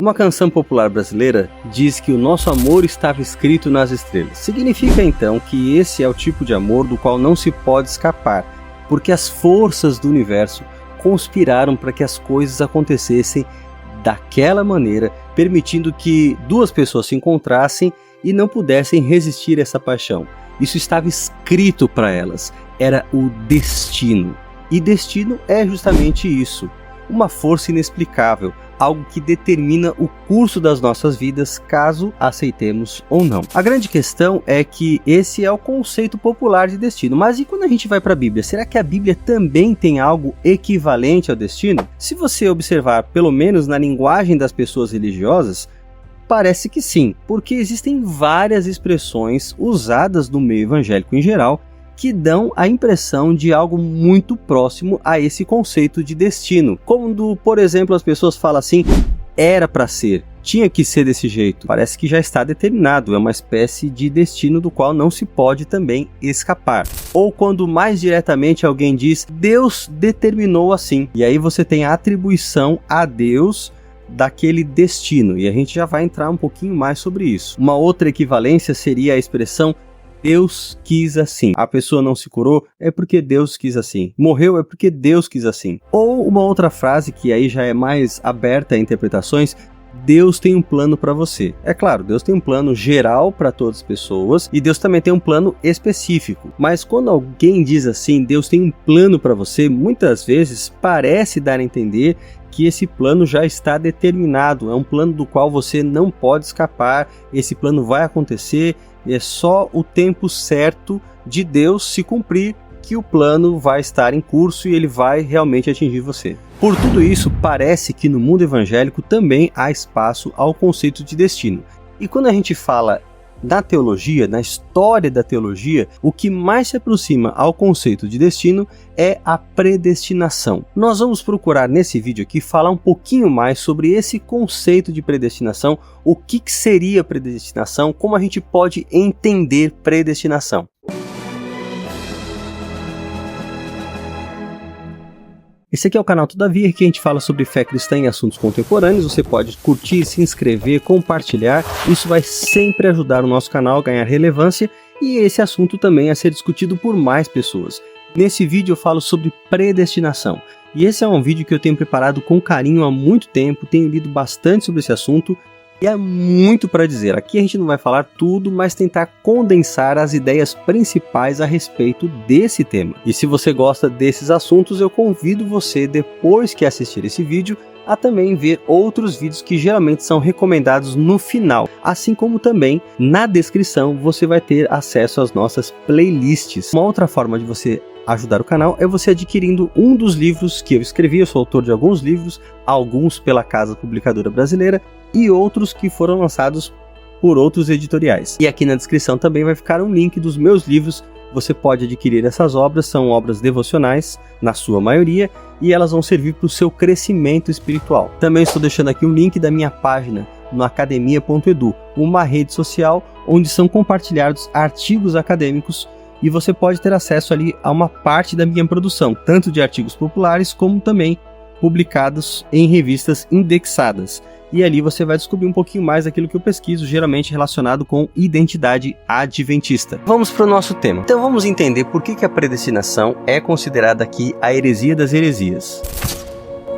Uma canção popular brasileira diz que o nosso amor estava escrito nas estrelas. Significa então que esse é o tipo de amor do qual não se pode escapar, porque as forças do universo conspiraram para que as coisas acontecessem daquela maneira, permitindo que duas pessoas se encontrassem e não pudessem resistir a essa paixão. Isso estava escrito para elas, era o destino. E destino é justamente isso, uma força inexplicável, algo que determina o curso das nossas vidas, caso aceitemos ou não. A grande questão é que esse é o conceito popular de destino, mas e quando a gente vai para a Bíblia? Será que a Bíblia também tem algo equivalente ao destino? Se você observar, pelo menos na linguagem das pessoas religiosas, parece que sim, porque existem várias expressões usadas no meio evangélico em geral que dão a impressão de algo muito próximo a esse conceito de destino. Quando, por exemplo, as pessoas falam assim, era para ser, tinha que ser desse jeito. Parece que já está determinado, é uma espécie de destino do qual não se pode também escapar. Ou quando mais diretamente alguém diz, Deus determinou assim. E aí você tem a atribuição a Deus daquele destino. E a gente já vai entrar um pouquinho mais sobre isso. Uma outra equivalência seria a expressão Deus quis assim. A pessoa não se curou, é porque Deus quis assim. Morreu, é porque Deus quis assim. Ou uma outra frase que aí já é mais aberta a interpretações, Deus tem um plano para você. É claro, Deus tem um plano geral para todas as pessoas e Deus também tem um plano específico. Mas quando alguém diz assim, Deus tem um plano para você, muitas vezes parece dar a entender que esse plano já está determinado. É um plano do qual você não pode escapar, esse plano vai acontecer, é só o tempo certo de Deus se cumprir que o plano vai estar em curso e ele vai realmente atingir você. Por tudo isso, parece que no mundo evangélico também há espaço ao conceito de destino. E quando a gente fala na teologia, na história da teologia, o que mais se aproxima ao conceito de destino é a predestinação. Nós vamos procurar nesse vídeo aqui falar um pouquinho mais sobre esse conceito de predestinação, o que seria predestinação, como a gente pode entender predestinação. Esse aqui é o canal Todavia, que a gente fala sobre fé cristã em assuntos contemporâneos. Você pode curtir, se inscrever, compartilhar. Isso vai sempre ajudar o nosso canal a ganhar relevância e esse assunto também a ser discutido por mais pessoas. Nesse vídeo eu falo sobre predestinação. E esse é um vídeo que eu tenho preparado com carinho há muito tempo, tenho lido bastante sobre esse assunto e há muito para dizer. Aqui a gente não vai falar tudo, mas tentar condensar as ideias principais a respeito desse tema. E se você gosta desses assuntos, eu convido você, depois que assistir esse vídeo, a também ver outros vídeos que geralmente são recomendados no final. Assim como também, na descrição, você vai ter acesso às nossas playlists. Uma outra forma de você ajudar o canal é você adquirindo um dos livros que eu escrevi. Eu sou autor de alguns livros, alguns pela Casa Publicadora Brasileira e outros que foram lançados por outros editoriais. E aqui na descrição também vai ficar um link dos meus livros. Você pode adquirir essas obras, são obras devocionais, na sua maioria, e elas vão servir para o seu crescimento espiritual. Também estou deixando aqui um link da minha página no academia.edu, uma rede social onde são compartilhados artigos acadêmicos e você pode ter acesso ali a uma parte da minha produção, tanto de artigos populares como também publicados em revistas indexadas. E ali você vai descobrir um pouquinho mais daquilo que eu pesquiso, geralmente relacionado com identidade adventista. Vamos para o nosso tema. Então vamos entender por que a predestinação é considerada aqui a heresia das heresias.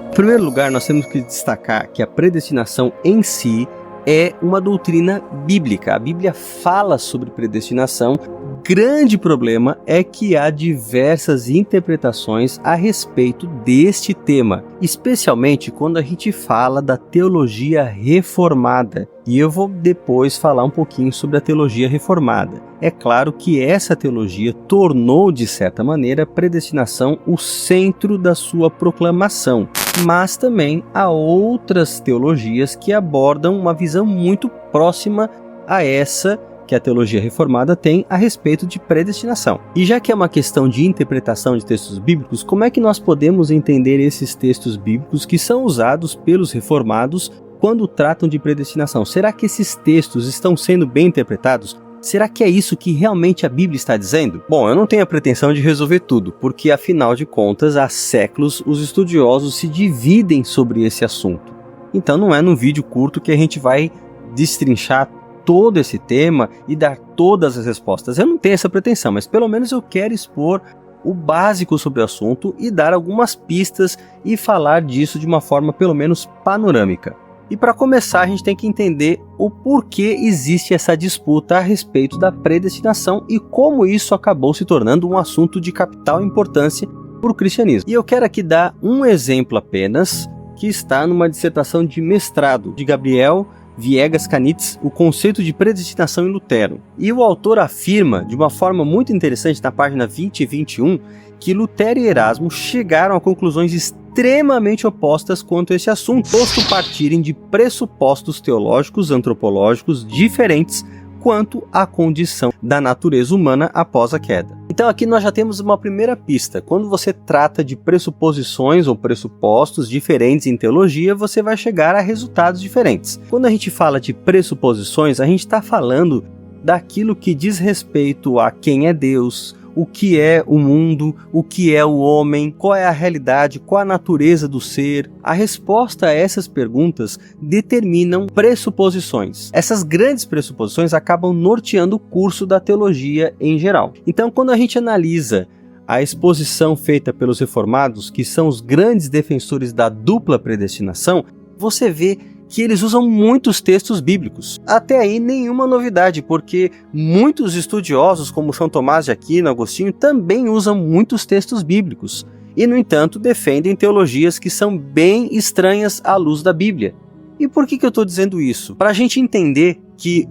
Em primeiro lugar, nós temos que destacar que a predestinação em si é uma doutrina bíblica. A Bíblia fala sobre predestinação. O grande problema é que há diversas interpretações a respeito deste tema, especialmente quando a gente fala da teologia reformada. E eu vou depois falar um pouquinho sobre a teologia reformada. É claro que essa teologia tornou, de certa maneira, a predestinação o centro da sua proclamação. Mas também há outras teologias que abordam uma visão muito próxima a essa que a teologia reformada tem a respeito de predestinação. E já que é uma questão de interpretação de textos bíblicos, como é que nós podemos entender esses textos bíblicos que são usados pelos reformados quando tratam de predestinação? Será que esses textos estão sendo bem interpretados? Será que é isso que realmente a Bíblia está dizendo? Bom, eu não tenho a pretensão de resolver tudo, porque afinal de contas, há séculos os estudiosos se dividem sobre esse assunto. Então não é num vídeo curto que a gente vai destrinchar todo esse tema e dar todas as respostas. Eu não tenho essa pretensão, mas pelo menos eu quero expor o básico sobre o assunto e dar algumas pistas e falar disso de uma forma pelo menos panorâmica. E para começar, a gente tem que entender o porquê existe essa disputa a respeito da predestinação e como isso acabou se tornando um assunto de capital importância para o cristianismo. E eu quero aqui dar um exemplo apenas, que está numa dissertação de mestrado de Gabriel Viegas Canitz, o conceito de predestinação em Lutero. E o autor afirma, de uma forma muito interessante, na página 20 e 21, que Lutero e Erasmo chegaram a conclusões extremamente opostas quanto a esse assunto, posto partirem de pressupostos teológicos, antropológicos diferentes quanto à condição da natureza humana após a queda. Então aqui nós já temos uma primeira pista. Quando você trata de pressuposições ou pressupostos diferentes em teologia, você vai chegar a resultados diferentes. Quando a gente fala de pressuposições, a gente está falando daquilo que diz respeito a quem é Deus, o que é o mundo, o que é o homem, qual é a realidade, qual a natureza do ser. A resposta a essas perguntas determinam pressuposições. Essas grandes pressuposições acabam norteando o curso da teologia em geral. Então, quando a gente analisa a exposição feita pelos reformados, que são os grandes defensores da dupla predestinação, você vê que eles usam muitos textos bíblicos. Até aí nenhuma novidade, porque muitos estudiosos como São Tomás de Aquino, Agostinho, também usam muitos textos bíblicos. E, no entanto, defendem teologias que são bem estranhas à luz da Bíblia. E por que eu estou dizendo isso? Para a gente entender que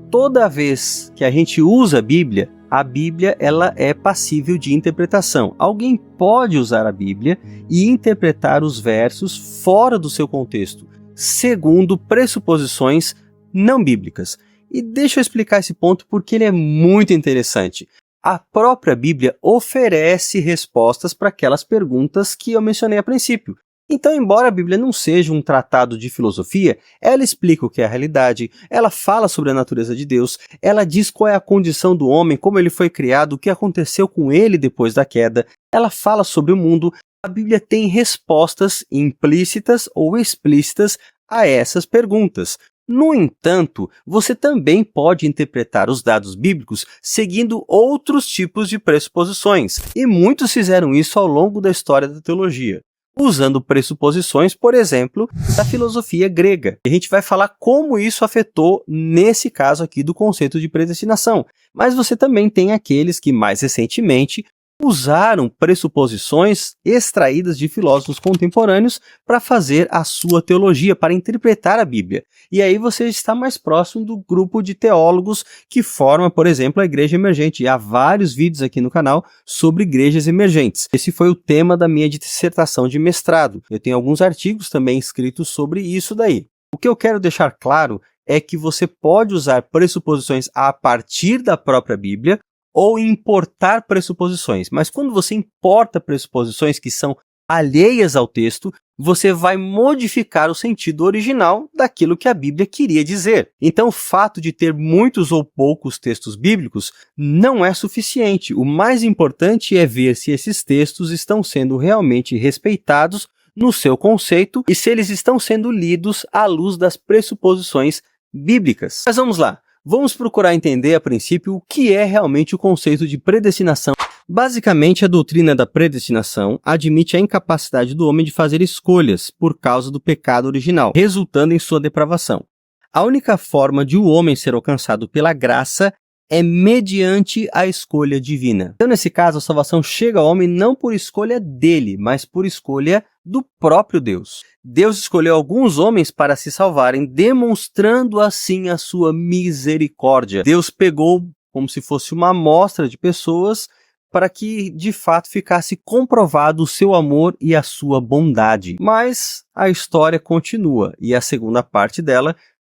toda vez que a gente usa a Bíblia ela é passível de interpretação. Alguém pode usar a Bíblia e interpretar os versos fora do seu contexto, segundo pressuposições não bíblicas. E deixa eu explicar esse ponto porque ele é muito interessante. A própria Bíblia oferece respostas para aquelas perguntas que eu mencionei a princípio. Então, embora a Bíblia não seja um tratado de filosofia, ela explica o que é a realidade, ela fala sobre a natureza de Deus, ela diz qual é a condição do homem, como ele foi criado, o que aconteceu com ele depois da queda, ela fala sobre o mundo. A Bíblia tem respostas implícitas ou explícitas a essas perguntas. No entanto, você também pode interpretar os dados bíblicos seguindo outros tipos de pressuposições, e muitos fizeram isso ao longo da história da teologia, usando pressuposições, por exemplo, da filosofia grega. A gente vai falar como isso afetou nesse caso aqui do conceito de predestinação, mas você também tem aqueles que mais recentemente usaram pressuposições extraídas de filósofos contemporâneos para fazer a sua teologia, para interpretar a Bíblia. E aí você está mais próximo do grupo de teólogos que forma, por exemplo, a Igreja Emergente. E há vários vídeos aqui no canal sobre igrejas emergentes. Esse foi o tema da minha dissertação de mestrado. Eu tenho alguns artigos também escritos sobre isso daí. O que eu quero deixar claro é que você pode usar pressuposições a partir da própria Bíblia ou importar pressuposições. Mas quando você importa pressuposições que são alheias ao texto, você vai modificar o sentido original daquilo que a Bíblia queria dizer. Então, o fato de ter muitos ou poucos textos bíblicos não é suficiente. O mais importante é ver se esses textos estão sendo realmente respeitados no seu conceito e se eles estão sendo lidos à luz das pressuposições bíblicas. Mas vamos lá. Vamos procurar entender, a princípio, o que é realmente o conceito de predestinação. Basicamente, a doutrina da predestinação admite a incapacidade do homem de fazer escolhas por causa do pecado original, resultando em sua depravação. A única forma de o homem ser alcançado pela graça é mediante a escolha divina. Então, nesse caso, a salvação chega ao homem não por escolha dele, mas por escolha do próprio Deus. Deus escolheu alguns homens para se salvarem, demonstrando assim a sua misericórdia. Deus pegou como se fosse uma amostra de pessoas para que, de fato, ficasse comprovado o seu amor e a sua bondade. Mas a história continua, e a segunda parte dela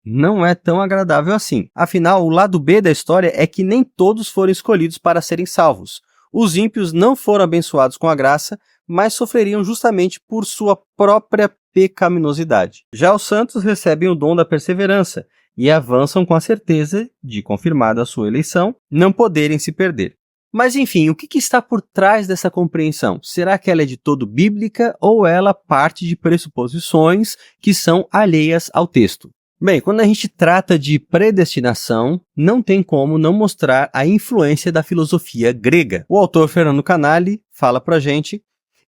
não é tão agradável assim. Afinal, o lado B da história é que nem todos foram escolhidos para serem salvos. Os ímpios não foram abençoados com a graça, mas sofreriam justamente por sua própria pecaminosidade. Já os santos recebem o dom da perseverança e avançam com a certeza de, confirmada a sua eleição, não poderem se perder. Mas enfim, o que está por trás dessa compreensão? Será que ela é de todo bíblica ou ela parte de pressuposições que são alheias ao texto? Bem, quando a gente trata de predestinação, não tem como não mostrar a influência da filosofia grega. O autor Fernando Canali fala pra gente: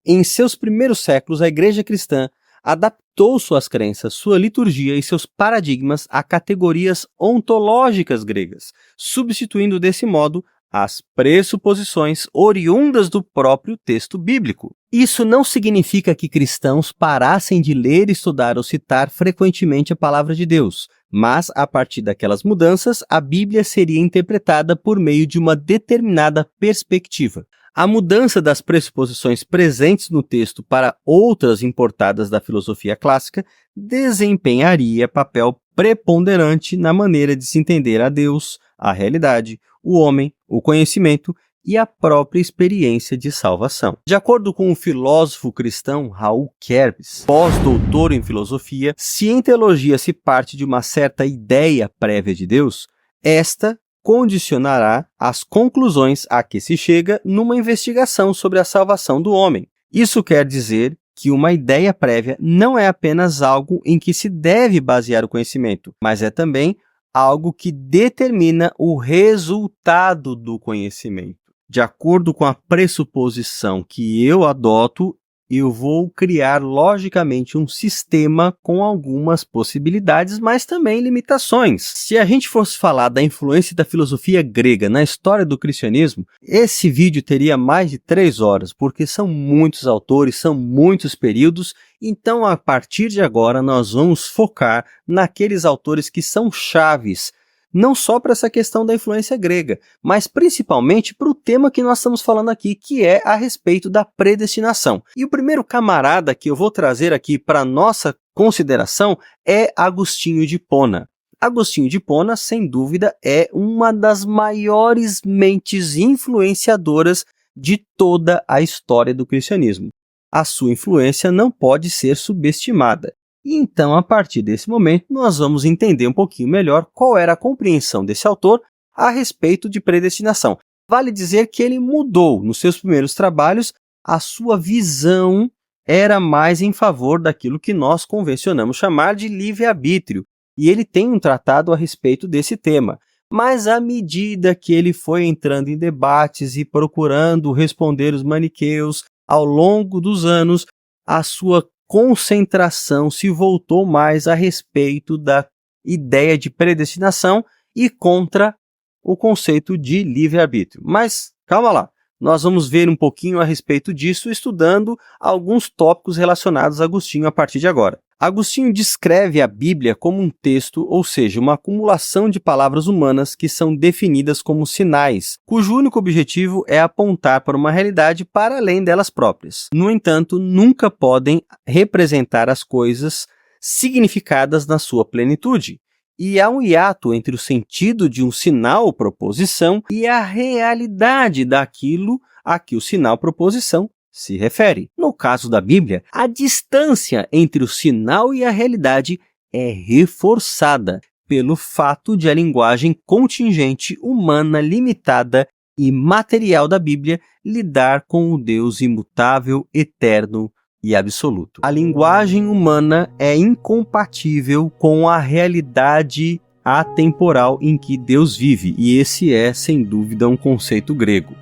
em seus primeiros séculos, a igreja cristã adaptou suas crenças, sua liturgia e seus paradigmas a categorias ontológicas gregas, substituindo desse modo as pressuposições oriundas do próprio texto bíblico. Isso não significa que cristãos parassem de ler, estudar ou citar frequentemente a palavra de Deus, mas, a partir daquelas mudanças, a Bíblia seria interpretada por meio de uma determinada perspectiva. A mudança das pressuposições presentes no texto para outras importadas da filosofia clássica desempenharia papel preponderante na maneira de se entender a Deus, a realidade, o homem, o conhecimento e a própria experiência de salvação. De acordo com o filósofo cristão Raul Kerbes, pós-doutor em filosofia, se em teologia se parte de uma certa ideia prévia de Deus, esta condicionará as conclusões a que se chega numa investigação sobre a salvação do homem. Isso quer dizer que uma ideia prévia não é apenas algo em que se deve basear o conhecimento, mas é também algo que determina o resultado do conhecimento. De acordo com a pressuposição que eu adoto, eu vou criar logicamente um sistema com algumas possibilidades, mas também limitações. Se a gente fosse falar da influência da filosofia grega na história do cristianismo, esse vídeo teria mais de 3 horas, porque são muitos autores, são muitos períodos. Então, a partir de agora, nós vamos focar naqueles autores que são chaves, não só para essa questão da influência grega, mas principalmente para o tema que nós estamos falando aqui, que é a respeito da predestinação. E o primeiro camarada que eu vou trazer aqui para nossa consideração é Agostinho de Hipona. Agostinho de Hipona, sem dúvida, é uma das maiores mentes influenciadoras de toda a história do cristianismo. A sua influência não pode ser subestimada. E então, a partir desse momento, nós vamos entender um pouquinho melhor qual era a compreensão desse autor a respeito de predestinação. Vale dizer que ele mudou nos seus primeiros trabalhos, a sua visão era mais em favor daquilo que nós convencionamos chamar de livre-arbítrio, e ele tem um tratado a respeito desse tema. Mas à medida que ele foi entrando em debates e procurando responder os maniqueus, ao longo dos anos, a sua concentração se voltou mais a respeito da ideia de predestinação e contra o conceito de livre-arbítrio. Mas calma lá, nós vamos ver um pouquinho a respeito disso estudando alguns tópicos relacionados a Agostinho a partir de agora. Agostinho descreve a Bíblia como um texto, ou seja, uma acumulação de palavras humanas que são definidas como sinais, cujo único objetivo é apontar para uma realidade para além delas próprias. No entanto, nunca podem representar as coisas significadas na sua plenitude. E há um hiato entre o sentido de um sinal ou proposição e a realidade daquilo a que o sinal proposição se refere. No caso da Bíblia, a distância entre o sinal e a realidade é reforçada pelo fato de a linguagem contingente, humana, limitada e material da Bíblia lidar com o Deus imutável, eterno e absoluto. A linguagem humana é incompatível com a realidade atemporal em que Deus vive, e esse é, sem dúvida, um conceito grego.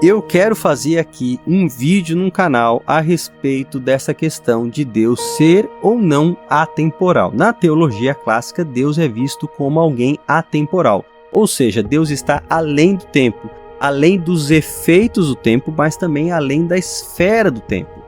Eu quero fazer aqui um vídeo no canal a respeito dessa questão de Deus ser ou não atemporal. Na teologia clássica, Deus é visto como alguém atemporal, ou seja, Deus está além do tempo, além dos efeitos do tempo, mas também além da esfera do tempo.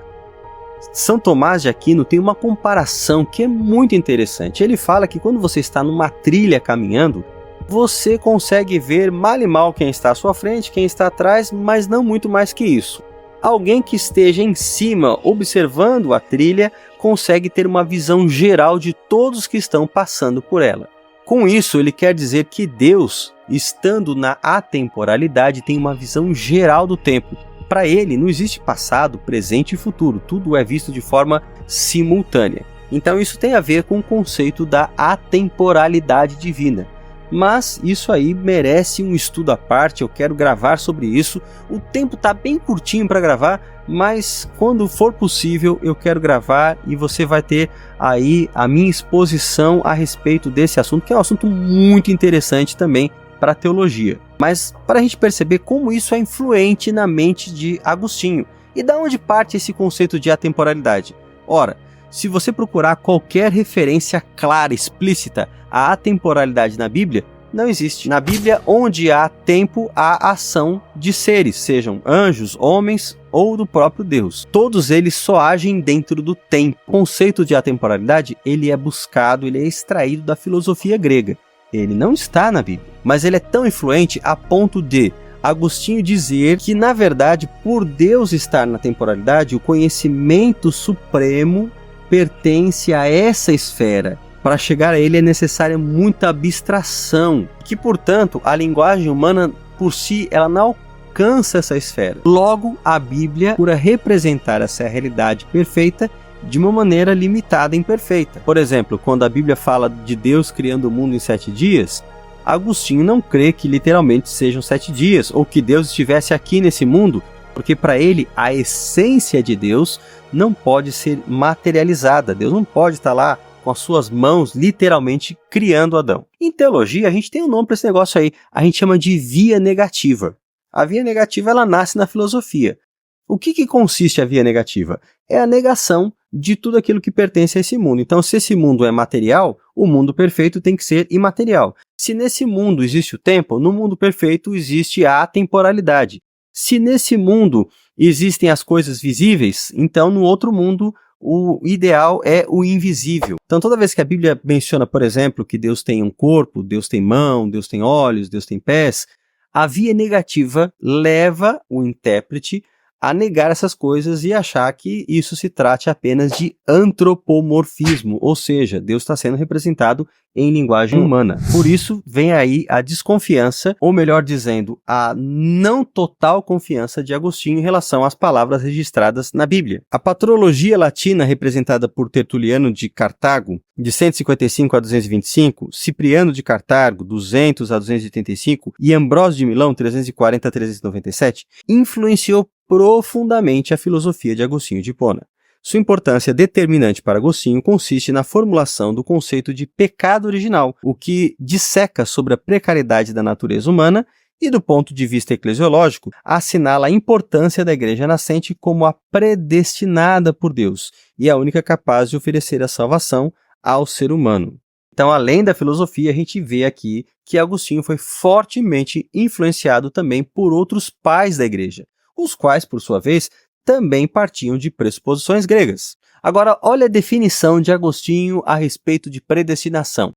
São Tomás de Aquino tem uma comparação que é muito interessante. Ele fala que quando você está numa trilha caminhando, você consegue ver mal e mal quem está à sua frente, quem está atrás, mas não muito mais que isso. Alguém que esteja em cima, observando a trilha, consegue ter uma visão geral de todos que estão passando por ela. Com isso, ele quer dizer que Deus, estando na atemporalidade, tem uma visão geral do tempo. Para ele, não existe passado, presente e futuro. Tudo é visto de forma simultânea. Então, isso tem a ver com o conceito da atemporalidade divina. Mas isso aí merece um estudo à parte, eu quero gravar sobre isso. O tempo tá bem curtinho para gravar, mas quando for possível eu quero gravar e você vai ter aí a minha exposição a respeito desse assunto, que é um assunto muito interessante também para a teologia. Mas para a gente perceber como isso é influente na mente de Agostinho. E da onde parte esse conceito de atemporalidade? Ora, se você procurar qualquer referência clara, explícita à atemporalidade na Bíblia, não existe. Na Bíblia, onde há tempo, há ação de seres, sejam anjos, homens ou do próprio Deus. Todos eles só agem dentro do tempo. O conceito de atemporalidade, ele é buscado, ele é extraído da filosofia grega. Ele não está na Bíblia, mas ele é tão influente a ponto de Agostinho dizer que, na verdade, por Deus estar na temporalidade, o conhecimento supremo pertence a essa esfera. Para chegar a ele é necessária muita abstração, que, portanto, a linguagem humana por si ela não alcança essa esfera. Logo, a Bíblia procura representar essa realidade perfeita de uma maneira limitada e imperfeita. Por exemplo, quando a Bíblia fala de Deus criando o mundo em 7 dias, Agostinho não crê que literalmente sejam 7 dias, ou que Deus estivesse aqui nesse mundo, porque para ele a essência de Deus não pode ser materializada. Deus não pode estar lá com as suas mãos literalmente criando Adão. Em teologia a gente tem um nome para esse negócio aí, a gente chama de via negativa. A via negativa ela nasce na filosofia. O que consiste a via negativa? É a negação de tudo aquilo que pertence a esse mundo. Então, se esse mundo é material, o mundo perfeito tem que ser imaterial. Se nesse mundo existe o tempo, no mundo perfeito existe a atemporalidade. Se nesse mundo existem as coisas visíveis, então no outro mundo o ideal é o invisível. Então toda vez que a Bíblia menciona, por exemplo, que Deus tem um corpo, Deus tem mão, Deus tem olhos, Deus tem pés, a via negativa leva o intérprete a negar essas coisas e achar que isso se trate apenas de antropomorfismo, ou seja, Deus está sendo representado em linguagem humana. Por isso vem aí a desconfiança, ou melhor dizendo, a não total confiança de Agostinho em relação às palavras registradas na Bíblia. A patrologia latina representada por Tertuliano de Cartago, de 155 a 225, Cipriano de Cartago, 200 a 285, e Ambrósio de Milão, 340 a 397, influenciou profundamente a filosofia de Agostinho de Hipona. Sua importância determinante para Agostinho consiste na formulação do conceito de pecado original, o que disseca sobre a precariedade da natureza humana e, do ponto de vista eclesiológico, assinala a importância da igreja nascente como a predestinada por Deus e a única capaz de oferecer a salvação ao ser humano. Então, além da filosofia, a gente vê aqui que Agostinho foi fortemente influenciado também por outros pais da igreja, os quais, por sua vez, também partiam de pressuposições gregas. Agora, olha a definição de Agostinho a respeito de predestinação.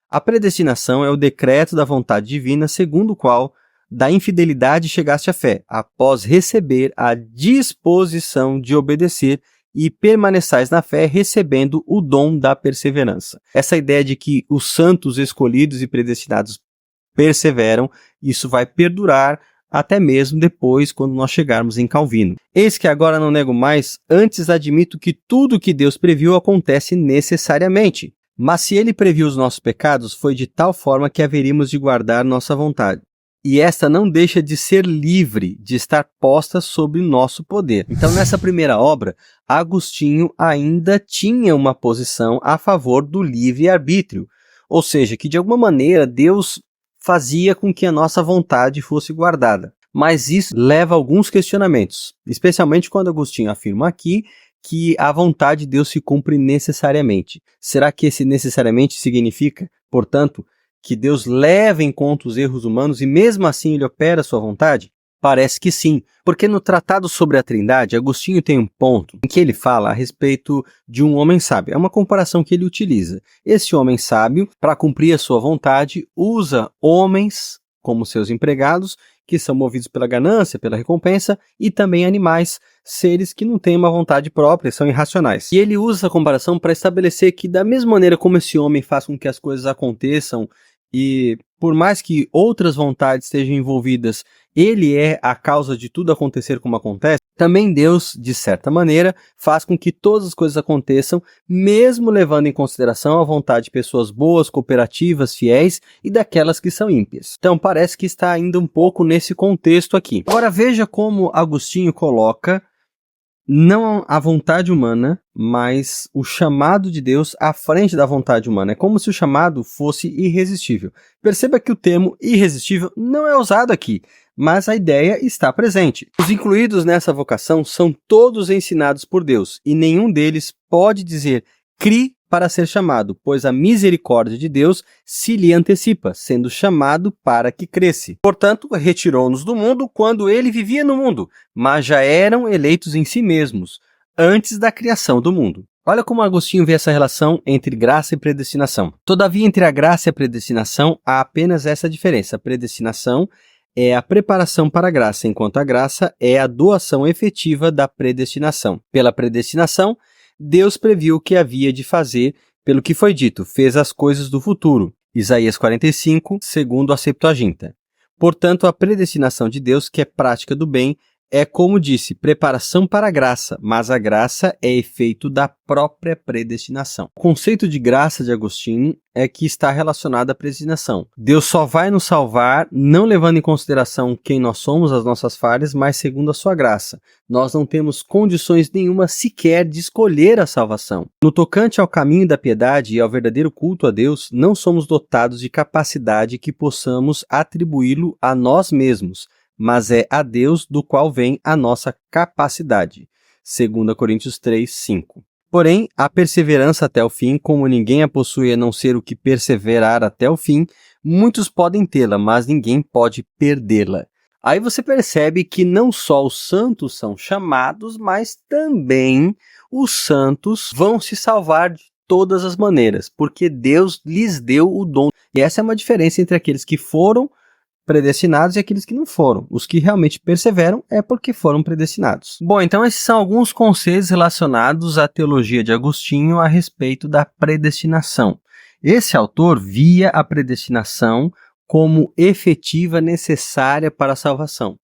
A predestinação é o decreto da vontade divina segundo o qual da infidelidade chegaste à fé, após receber a disposição de obedecer e permaneçais na fé, recebendo o dom da perseverança. Essa ideia de que os santos escolhidos e predestinados perseveram, isso vai perdurar até mesmo depois, quando nós chegarmos em Calvino. Eis que agora não nego mais, antes admito que tudo que Deus previu acontece necessariamente. Mas se ele previu os nossos pecados, foi de tal forma que haveríamos de guardar nossa vontade. E esta não deixa de ser livre, de estar posta sob nosso poder. Então, nessa primeira obra, Agostinho ainda tinha uma posição a favor do livre-arbítrio. Ou seja, que de alguma maneira Deus fazia com que a nossa vontade fosse guardada. Mas isso leva a alguns questionamentos, especialmente quando Agostinho afirma aqui que a vontade de Deus se cumpre necessariamente. Será que esse necessariamente significa, portanto, que Deus leva em conta os erros humanos e mesmo assim ele opera a sua vontade? Parece que sim, porque no Tratado sobre a Trindade, Agostinho tem um ponto em que ele fala a respeito de um homem sábio. É uma comparação que ele utiliza. Esse homem sábio, para cumprir a sua vontade, usa homens como seus empregados, que são movidos pela ganância, pela recompensa, e também animais, seres que não têm uma vontade própria, são irracionais. E ele usa essa comparação para estabelecer que, da mesma maneira como esse homem faz com que as coisas aconteçam e por mais que outras vontades estejam envolvidas, ele é a causa de tudo acontecer como acontece, também Deus, de certa maneira, faz com que todas as coisas aconteçam, mesmo levando em consideração a vontade de pessoas boas, cooperativas, fiéis e daquelas que são ímpias. Então parece que está ainda um pouco nesse contexto aqui. Agora veja como Agostinho coloca não a vontade humana, mas o chamado de Deus à frente da vontade humana. É como se o chamado fosse irresistível. Perceba que o termo irresistível não é usado aqui, mas a ideia está presente. Os incluídos nessa vocação são todos ensinados por Deus, e nenhum deles pode dizer "cri" para ser chamado, pois a misericórdia de Deus se lhe antecipa, sendo chamado para que cresce. Portanto, retirou-nos do mundo quando ele vivia no mundo, mas já eram eleitos em si mesmos, antes da criação do mundo. Olha como Agostinho vê essa relação entre graça e predestinação. Todavia, entre a graça e a predestinação, há apenas essa diferença. A predestinação é a preparação para a graça, enquanto a graça é a doação efetiva da predestinação. Pela predestinação, Deus previu o que havia de fazer, pelo que foi dito, fez as coisas do futuro. Isaías 45, segundo a Septuaginta. Portanto, a predestinação de Deus, que é prática do bem, é, como disse, preparação para a graça, mas a graça é efeito da própria predestinação. O conceito de graça de Agostinho é que está relacionado à predestinação. Deus só vai nos salvar não levando em consideração quem nós somos, as nossas falhas, mas segundo a sua graça. Nós não temos condições nenhuma sequer de escolher a salvação. No tocante ao caminho da piedade e ao verdadeiro culto a Deus, não somos dotados de capacidade que possamos atribuí-lo a nós mesmos, mas é a Deus do qual vem a nossa capacidade. 2 Coríntios 3, 5. Porém, a perseverança até o fim, como ninguém a possui a não ser o que perseverar até o fim, muitos podem tê-la, mas ninguém pode perdê-la. Aí você percebe que não só os santos são chamados, mas também os santos vão se salvar de todas as maneiras, porque Deus lhes deu o dom. E essa é uma diferença entre aqueles que foram predestinados e aqueles que não foram. Os que realmente perseveram é porque foram predestinados. Bom, então esses são alguns conceitos relacionados à teologia de Agostinho a respeito da predestinação. Esse autor via a predestinação como efetiva necessária para a salvação.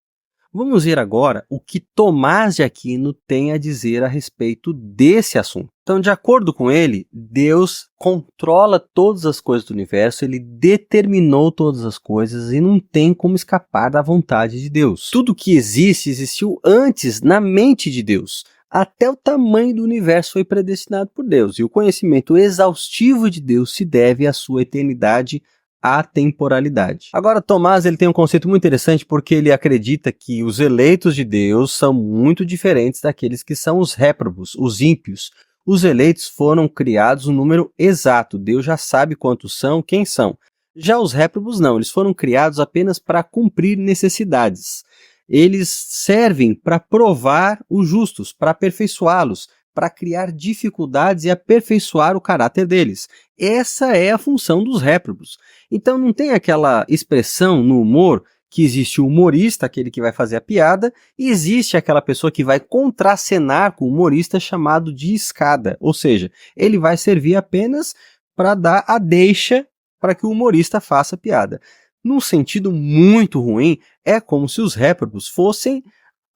Vamos ver agora o que Tomás de Aquino tem a dizer a respeito desse assunto. Então, de acordo com ele, Deus controla todas as coisas do universo, ele determinou todas as coisas e não tem como escapar da vontade de Deus. Tudo que existe, existiu antes na mente de Deus. Até o tamanho do universo foi predestinado por Deus. E o conhecimento exaustivo de Deus se deve à sua eternidade, a temporalidade. Agora, Tomás ele tem um conceito muito interessante porque ele acredita que os eleitos de Deus são muito diferentes daqueles que são os réprobos, os ímpios. Os eleitos foram criados um número exato, Deus já sabe quantos são, quem são. Já os réprobos não, eles foram criados apenas para cumprir necessidades. Eles servem para provar os justos, para aperfeiçoá-los, para criar dificuldades e aperfeiçoar o caráter deles. Essa é a função dos réprobos. Então não tem aquela expressão no humor que existe o humorista, aquele que vai fazer a piada, e existe aquela pessoa que vai contracenar com o humorista chamado de escada. Ou seja, ele vai servir apenas para dar a deixa para que o humorista faça a piada. Num sentido muito ruim, é como se os réprobos fossem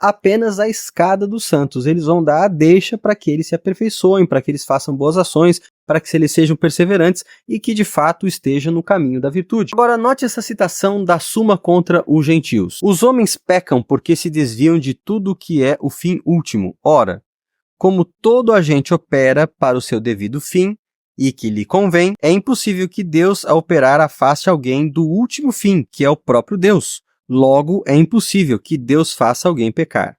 apenas a escada dos santos. Eles vão dar a deixa para que eles se aperfeiçoem, para que eles façam boas ações, para que eles sejam perseverantes e que de fato estejam no caminho da virtude. Agora note essa citação da Suma contra os gentios. Os homens pecam porque se desviam de tudo o que é o fim último. Ora, como todo agente opera para o seu devido fim e que lhe convém, é impossível que Deus, a operar, afaste alguém do último fim, que é o próprio Deus. Logo, é impossível que Deus faça alguém pecar.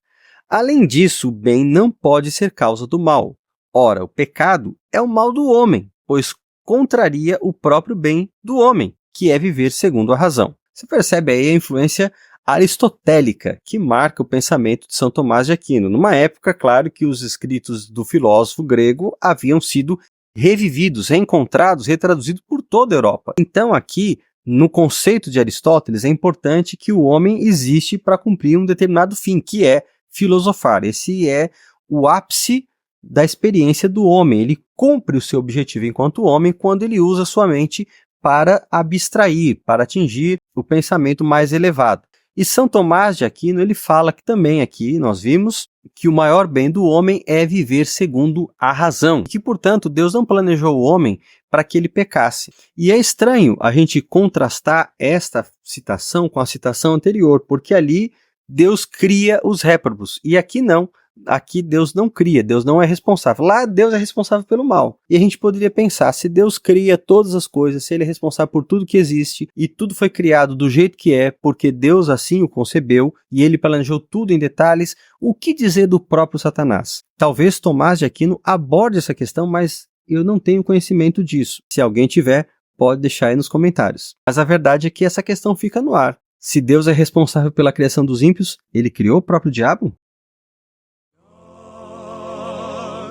Além disso, o bem não pode ser causa do mal. Ora, o pecado é o mal do homem, pois contraria o próprio bem do homem, que é viver segundo a razão. Você percebe aí a influência aristotélica que marca o pensamento de São Tomás de Aquino, numa época, claro, que os escritos do filósofo grego haviam sido revividos, reencontrados, retraduzidos por toda a Europa. Então, aqui, no conceito de Aristóteles, é importante que o homem existe para cumprir um determinado fim, que é filosofar. Esse é o ápice da experiência do homem. Ele cumpre o seu objetivo enquanto homem quando ele usa sua mente para abstrair, para atingir o pensamento mais elevado. E São Tomás de Aquino, ele fala que também aqui, nós vimos, que o maior bem do homem é viver segundo a razão, que, portanto, Deus não planejou o homem para que ele pecasse. E é estranho a gente contrastar esta citação com a citação anterior, porque ali Deus cria os réprobos, e aqui não. Aqui Deus não cria, Deus não é responsável. Lá Deus é responsável pelo mal. E a gente poderia pensar, se Deus cria todas as coisas, se ele é responsável por tudo que existe, e tudo foi criado do jeito que é, porque Deus assim o concebeu, e ele planejou tudo em detalhes, o que dizer do próprio Satanás? Talvez Tomás de Aquino aborde essa questão, mas eu não tenho conhecimento disso. Se alguém tiver, pode deixar aí nos comentários. Mas a verdade é que essa questão fica no ar. Se Deus é responsável pela criação dos ímpios, ele criou o próprio diabo?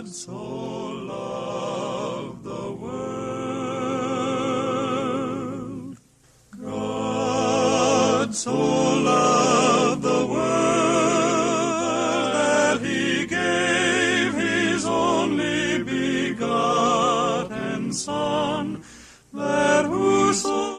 So loved the world, God so loved the world that he gave his only begotten Son, that whoso